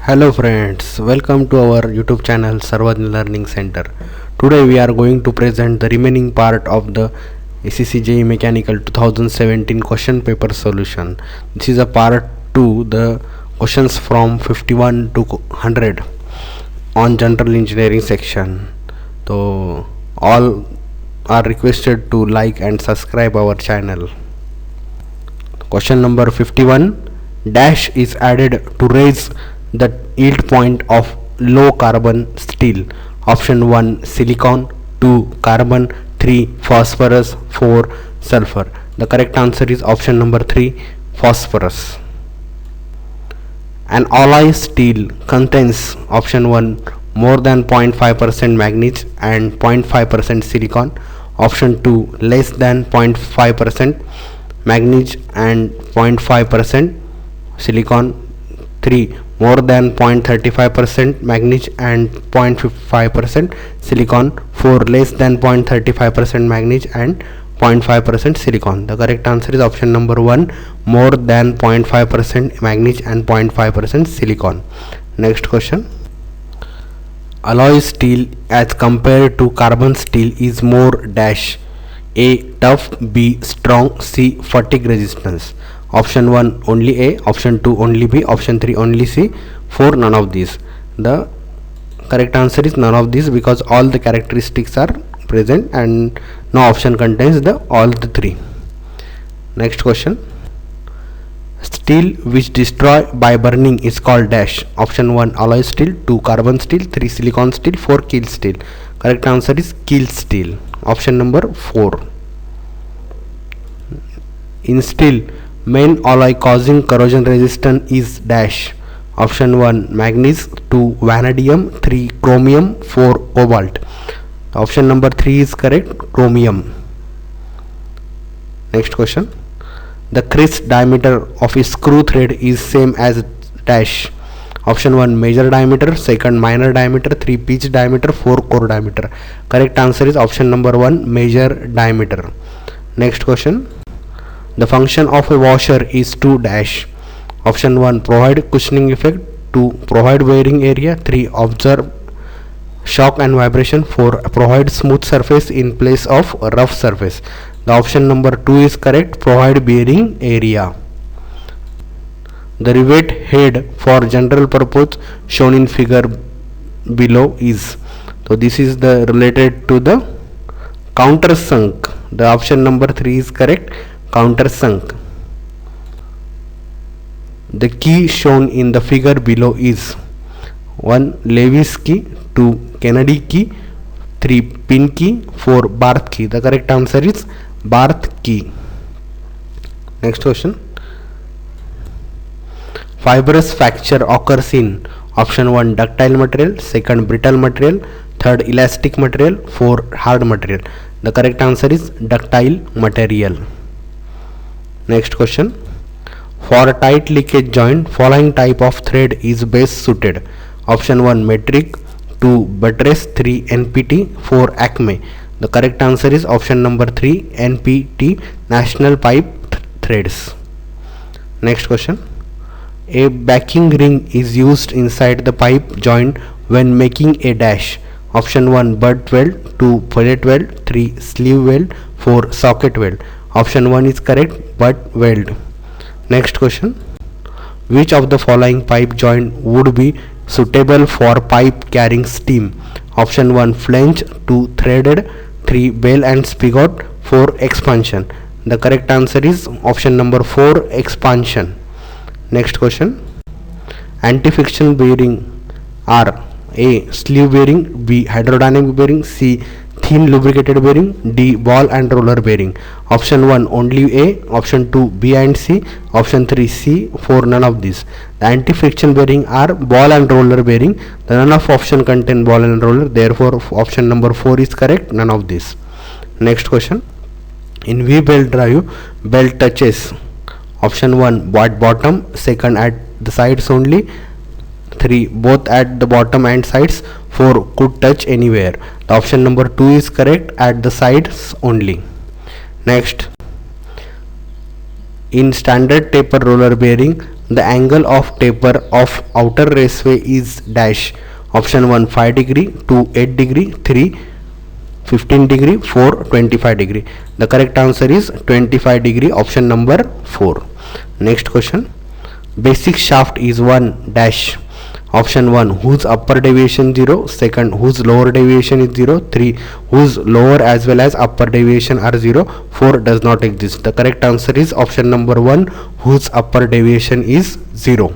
Hello friends, welcome to our YouTube channel Sarvajna Learning Center. Today we are going to present the remaining part of the ACC JEE Mechanical 2017 question paper solution. This is a part 2, the questions from 51 to 100 on general engineering section. So all are requested to like and subscribe our channel. Question number 51, dash is added to raise the yield point of low carbon steel. Option 1 silicon, 2 carbon, 3 phosphorus, 4 sulfur. The correct answer is option number 3, phosphorus. An alloy steel contains option 1 more than 0.5% manganese and 0.5% silicon. Option 2 less than 0.5% manganese and 0.5% silicon. 3 more than 0.35% manganese and 0.5% silicon. 4 less than 0.35% manganese and 0.5% silicon. The correct answer is option number 1, more than 0.5% manganese and 0.5% silicon. Next question. Alloy steel as compared to carbon steel is more dash. A tough, B strong, C fatigue resistance. Option 1 only A, option 2 only B, option 3 only C, 4 none of these. The correct answer is none of these because all the characteristics are present and no option contains the all the three. Next question. Steel which destroy by burning is called dash. Option 1 alloy steel, 2 carbon steel, 3 silicon steel, 4 keel steel. Correct answer is keel steel. Option number 4. In steel, main alloy causing corrosion resistance is dash. Option 1 manganese, 2 vanadium, 3 chromium, 4 cobalt. Option number 3 is correct, chromium. Next question. The crease diameter of a screw thread is same as dash. Option 1 major diameter, second minor diameter, 3 pitch diameter, 4 core diameter. Correct answer is option number 1 major diameter. Next question. The function of a washer is to dash. Option 1 provide cushioning effect, 2 provide wearing area, 3 observe shock and vibration, 4 provide smooth surface in place of rough surface. The option number 2 is correct, provide bearing area. The rivet head for general purpose shown in figure below is, so this is the related to the countersunk. The option number 3 is correct, countersunk. The key shown in the figure below is 1 Lewis key, 2 Kennedy key, 3 pin key, 4 Barth key. The correct answer is Barth key. Next question. Fibrous fracture occurs in option 1 ductile material, second brittle material, third elastic material, 4 hard material. The correct answer is ductile material. Next question. For a tight leakage joint, following type of thread is best suited. Option 1 metric, 2 buttress, 3 NPT, 4 Acme. The correct answer is option number 3 NPT, national pipe threads. Next question. A backing ring is used inside the pipe joint when making a dash. Option 1 butt weld, 2 fillet weld, 3 sleeve weld, 4 socket weld. Option 1 is correct, butt weld. Next question. Which of the following pipe joint would be suitable for pipe carrying steam? Option 1 flange, 2 threaded, 3 bell and spigot, 4 expansion. The correct answer is option number 4 expansion. Next question. Anti-friction bearing are A sleeve bearing, B hydrodynamic bearing, C thin lubricated bearing, D ball and roller bearing. Option 1 only A, option 2 B and C, option 3 C, 4 none of these. The anti-friction bearing are ball and roller bearing. The none of option contain ball and roller, therefore option number 4 is correct, none of these. Next question. In V belt drive, belt touches option 1 at bottom, second at the sides only, 3 both at the bottom and sides, 4 could touch anywhere. The option number 2 is correct, at the sides only. Next. In standard taper roller bearing, The angle of taper of outer raceway is dash. Option 1 5 degree, 2 8 degree, 3 15 degree, 4 25 degree. The correct answer is 25 degree, option number 4. Next question. Basic shaft is 1 dash. Option 1 whose upper deviation 0, second whose lower deviation is 0, 3 whose lower as well as upper deviation are 0, 4 does not exist. The correct answer is option number 1 whose upper deviation is 0.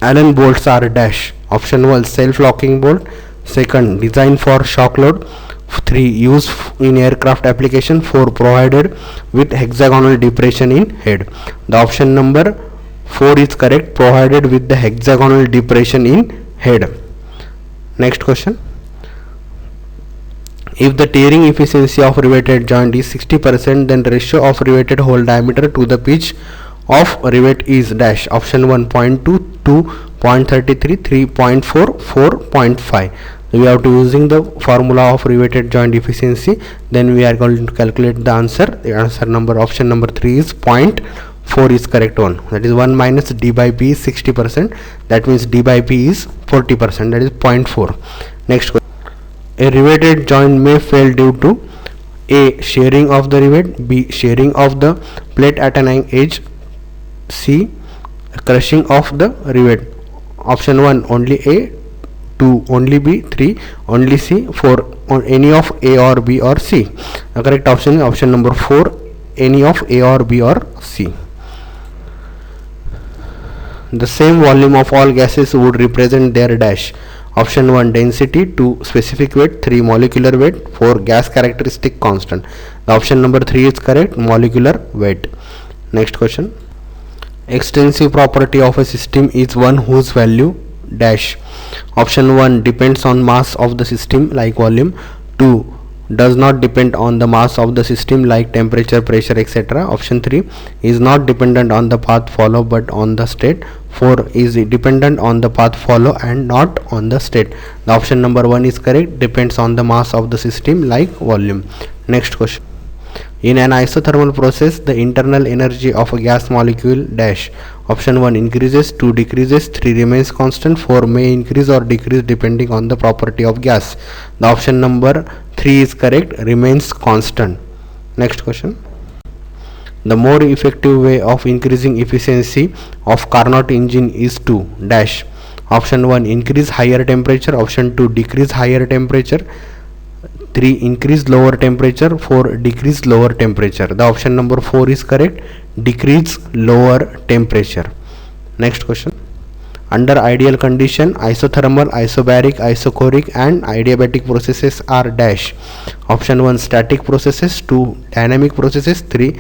Allen bolts are dash. Option 1 self-locking bolt, second designed for shock load, 3 used in aircraft application, 4 provided with hexagonal depression in head. The option number 4 is correct, provided with the hexagonal depression in head. Next question. If the tearing efficiency of riveted joint is 60%, then the ratio of riveted hole diameter to the pitch of rivet is dash. Option 1 0.2, 2 0.33, 3 0.4, 4 0.5. We have to using the formula of riveted joint efficiency, then we are going to calculate the answer. The answer number option number 3 is 0.4 is correct one. That is 1 minus d by p is 60%. That means d by p is 40%. That is 0.4. Next question. A riveted joint may fail due to A. Shearing of the rivet, B. Shearing of the plate at an edge, C. Crushing of the rivet. Option 1 only A, 2 only B, 3 only C, 4 on any of A or B or C. The correct option is option number 4, any of A or B or C. The same volume of all gases would represent their dash. Option 1 density, 2 specific weight, 3 molecular weight, 4 gas characteristic constant. The option number 3 is correct, molecular weight. Next question. Extensive property of a system is one whose value dash. Option 1 depends on mass of the system like volume, 2 does not depend on the mass of the system like temperature, pressure, etc. Option 3 is not dependent on the path followed but on the state, 4 is dependent on the path follow and not on the state. The option number 1 is correct, depends on the mass of the system like volume. Next question. In an isothermal process, the internal energy of a gas molecule dash. Option 1 increases, 2 decreases, 3 remains constant, 4 may increase or decrease depending on the property of gas. The option number 3 is correct, remains constant. Next question. The more effective way of increasing efficiency of Carnot engine is to dash. Option 1 increase higher temperature, option 2 decrease higher temperature, 3 increase lower temperature, 4 decrease lower temperature. The option number 4 is correct, decrease lower temperature. Next question. Under ideal condition, isothermal, isobaric, isochoric and adiabatic processes are dash. Option 1 static processes, 2 dynamic processes, 3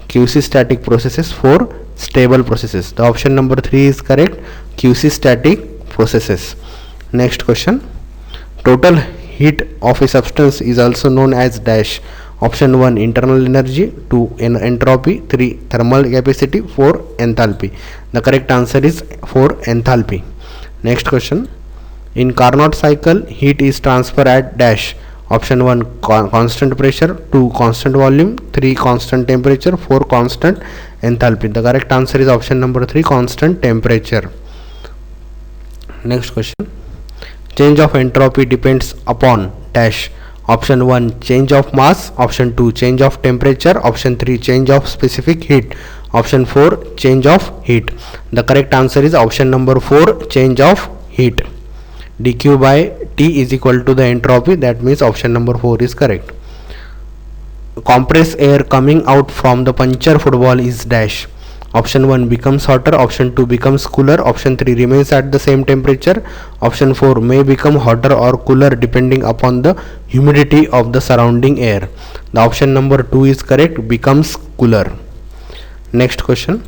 QC static processes, 4 stable processes. The option number 3 is correct, QC static processes. Next question. Total heat of a substance is also known as dash. Option 1 internal energy, 2 entropy, 3 thermal capacity, 4 enthalpy. The correct answer is 4 enthalpy. Next question. In Carnot cycle, heat is transferred at dash. Option 1 constant pressure, 2 constant volume, 3 constant temperature, 4 constant enthalpy. The correct answer is option number 3, constant temperature. Next question. Change of entropy depends upon dash. Option 1 change of mass, option 2 change of temperature, option 3 change of specific heat, option 4 change of heat. The correct answer is option number 4, change of heat. dq by T is equal to the entropy, that means option number 4 is correct. Compressed air coming out from the puncture football is dash. Option 1 becomes hotter, option 2 becomes cooler, option 3 remains at the same temperature, option 4 may become hotter or cooler depending upon the humidity of the surrounding air. The option number 2 is correct, becomes cooler. Next question.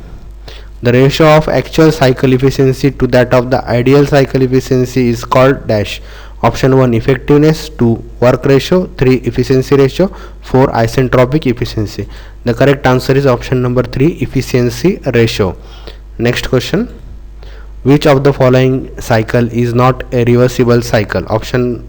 The ratio of actual cycle efficiency to that of the ideal cycle efficiency is called dash. Option 1 effectiveness, 2 work ratio, 3 efficiency ratio, 4 isentropic efficiency. The correct answer is option number 3, efficiency ratio. Next question. Which of the following cycle is not a reversible cycle? Option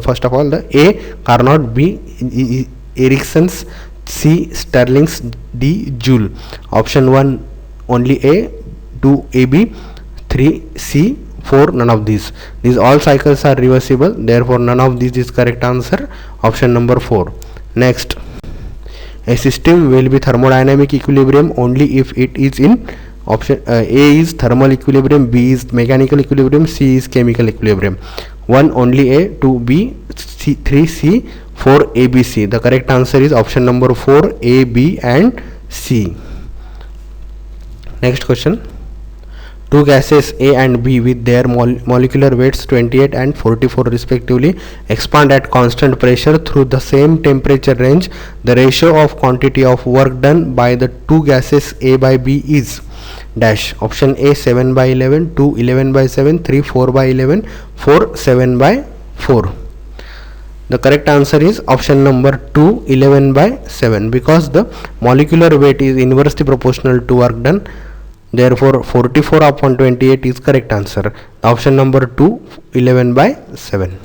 first of all, the A Carnot, B Erickson's, C Stirling's, D Joule. Option 1 only A, 2 AB, 3 C, 4 none of these. These all cycles are reversible, therefore none of these is correct answer. Option number 4. Next, a system will be thermodynamic equilibrium only if it is in option A is thermal equilibrium, B is mechanical equilibrium, C is chemical equilibrium. 1 only A, 2 B, 3 C, 4 A, B, C. The correct answer is option number 4, A, B and C. Next question. Two gases A and B with their molecular weights 28 and 44 respectively expand at constant pressure through the same temperature range. The ratio of quantity of work done by the two gases A by B is dash. Option A 7 by 11, 2 11 by 7, 3 4 by 11, 4 7 by 4. The correct answer is option number 2 11 by 7, because the molecular weight is inversely proportional to work done. Therefore 44 upon 28 is correct answer. Option number 2 11 by 7.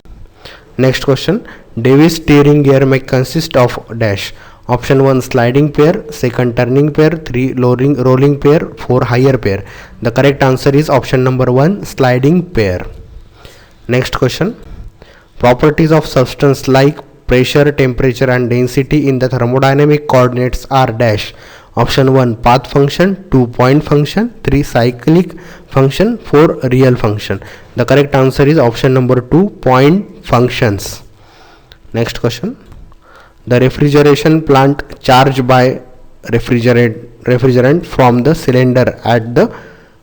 Next question. Davis steering gear may consist of dash. Option 1 sliding pair, second turning pair, 3 rolling pair, 4 higher pair. The correct answer is option number 1 sliding pair. Next question. Properties of substance like pressure, temperature and density in the thermodynamic coordinates are dash. Option 1 path function, 2 point function, 3 cyclic function, 4 real function. The correct answer is option number 2 point functions. Next question. The refrigeration plant charged by refrigerant from the cylinder at the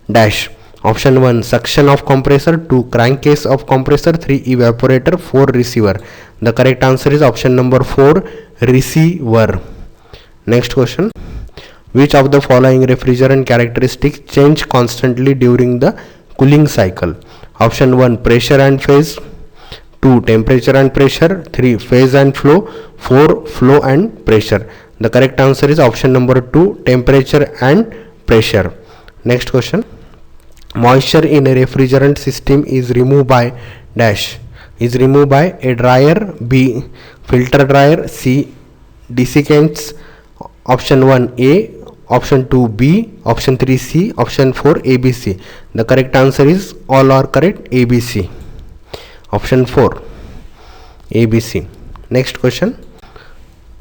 dash. Option 1 suction of compressor, 2 crankcase of compressor, 3 evaporator, 4 receiver. The correct answer is option number 4 receiver. Next question. Which of the following refrigerant characteristics change constantly during the cooling cycle? Option 1 pressure and phase, 2 temperature and pressure, 3 phase and flow, 4 flow and pressure. The correct answer is option number 2 temperature and pressure. Next question. Moisture in a refrigerant system is removed by dash. Is removed by a dryer, B filter dryer, C desiccants. Option 1 A, option 2 B, option 3 C, option 4 ABC. The correct answer is all are correct, ABC. Option 4 ABC. Next question.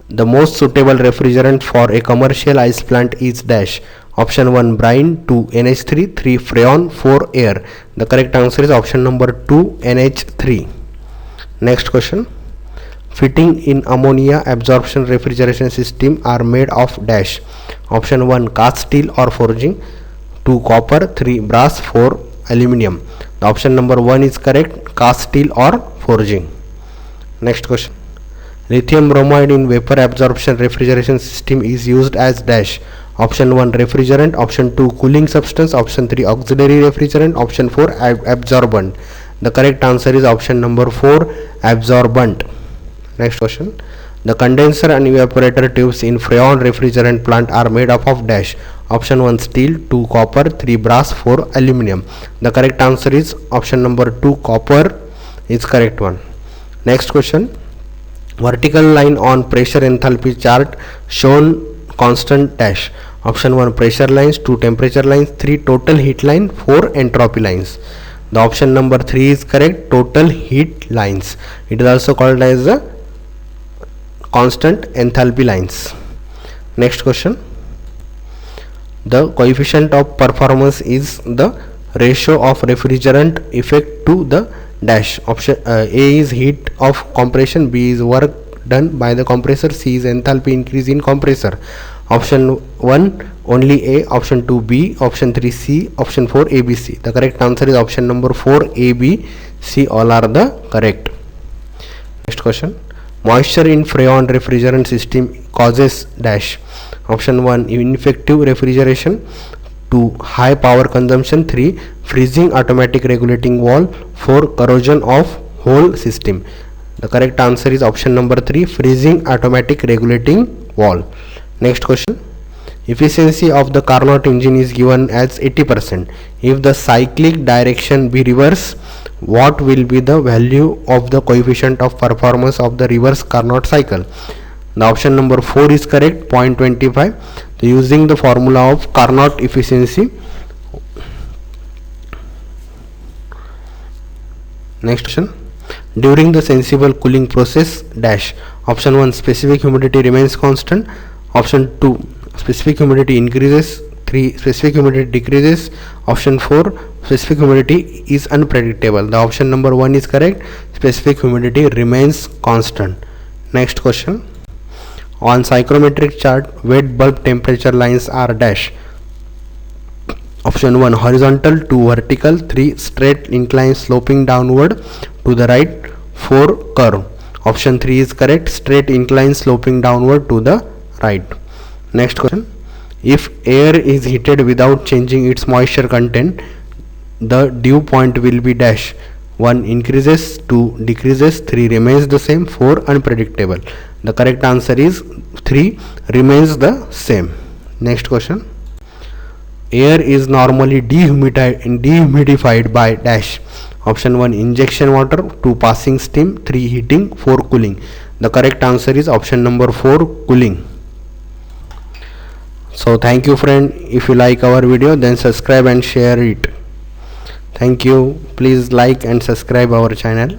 The most suitable refrigerant for a commercial ice plant is dash. Option 1 brine, 2 NH3, 3 freon, 4 air. The correct answer is option number 2 NH3. Next question. Fitting in ammonia absorption refrigeration system are made of dash. Option 1 cast steel or forging, 2 copper, 3 brass, 4 aluminium. The option number 1 is correct, cast steel or forging. Next question. Lithium bromide in vapor absorption refrigeration system is used as dash. Option 1 refrigerant, option 2 cooling substance, option 3 auxiliary refrigerant, option 4 absorbent. The correct answer is option number 4 absorbent. Next question. The condenser and evaporator tubes in freon refrigerant plant are made up of dash. Option 1 steel, 2 copper, 3 brass, 4 aluminium. The correct answer is option number 2 copper is correct one. Next question. Vertical line on pressure enthalpy chart shown constant dash. Option 1 pressure lines, 2 temperature lines, 3 total heat line, 4 entropy lines. The option number 3 is correct, total heat lines. It is also called as the constant enthalpy lines. Next question. The coefficient of performance is the ratio of refrigerant effect to the dash. Option A is heat of compression, B is work done by the compressor, C is enthalpy increase in compressor. Option 1 only A, option 2 B, option 3 C, option 4 ABC. The correct answer is option number 4 A, B, C, all are the correct. Next question. Moisture in freon refrigerant system causes dash. Option 1 ineffective refrigeration, 2 high power consumption, 3 freezing automatic regulating valve, 4 corrosion of whole system. The correct answer is option number 3 freezing automatic regulating valve. Next question. Efficiency of the Carnot engine is given as 80%. If the cyclic direction be reverse, what will be the value of the coefficient of performance of the reverse Carnot cycle? The option number 4 is correct, 0.25. So using the formula of Carnot efficiency. Next question. During the sensible cooling process dash, option 1 specific humidity remains constant, option 2 specific humidity increases, 3 specific humidity decreases, option 4 specific humidity is unpredictable. The option number 1 is correct. Specific humidity remains constant. Next question. On psychrometric chart, wet bulb temperature lines are dash. Option 1 horizontal, 2 vertical, 3 straight incline sloping downward to the right, 4 curve. Option 3 is correct. Straight incline sloping downward to the right. Next question. If air is heated without changing its moisture content, the dew point will be dash. 1 increases, 2 decreases, 3 remains the same, 4 unpredictable. The correct answer is 3 remains the same. Next question. Air is normally dehumidified by dash. Option 1 injection water, 2 passing steam, 3 heating, 4 cooling. The correct answer is option number 4 cooling. So thank you friend. If you like our video, then subscribe and share it. Thank you. Please like and subscribe our channel.